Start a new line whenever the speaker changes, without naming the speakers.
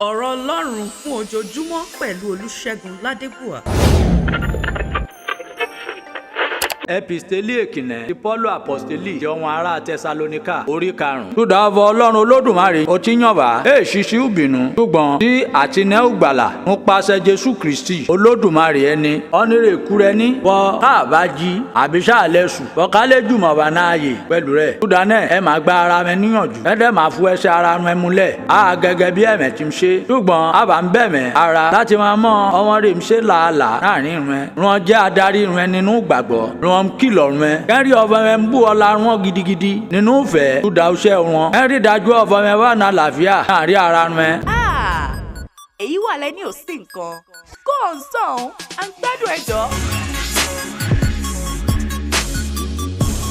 Ọ̀rọ̀ Ọlọ́run fún ojoojúmọ́ pẹ̀lú Olusegun Ladegbuwa.
Episteli èkìnẹ́ ti Pọ́ọ̀lù àpọ́stélì ti ọmọ ará Thessalonica orí 5. Túdà ọ̀fọ̀ Ọlọ́run Olódùmarè ó ti yànbá èṣìṣì ìbínú ṣùgbọ́n tí àtinẹ́ ògbàlà nípasẹ̀ Jésù Kristi Olódùmarè ẹni ọ́nìrè kúrẹ́ ní wọ káàbájí àbíṣàlẹ́sù ọ̀kálẹ̀ jùmọ̀ bá náàyè pẹ̀lú rẹ̀. Túdà náà ẹ máa gba ara mi níyànjú ẹ̀dẹ̀ máa fún ẹsẹ̀ ara mi múlẹ̀ á gẹ́gẹ́ bí ẹ̀mẹ̀ ti ń ṣe ṣùgbọ́n a bá ń bẹ̀mẹ̀ ara láti máa mọ ọmọ rẹ̀ ń ṣe làálàá láàrin rẹ̀ wọn jẹ́ adarí rẹ̀ nínú ìgbàgbọ́ wọn kìlọ̀ rẹ̀ kẹ́rì ọ̀fọ̀ rẹ̀ ń bú ọlá wọn gidigidi nínú ìfẹ́ tó da ọṣẹ́ wọn kẹ́rì dájú ọ̀fọ̀ rẹ̀ wà ní àlàáfíà láàrin ara rẹ̀.
Èyí wà lẹ́ni ò sí nǹkan kó o ń sọ̀hún à ń gbádùn ẹ̀jọ́.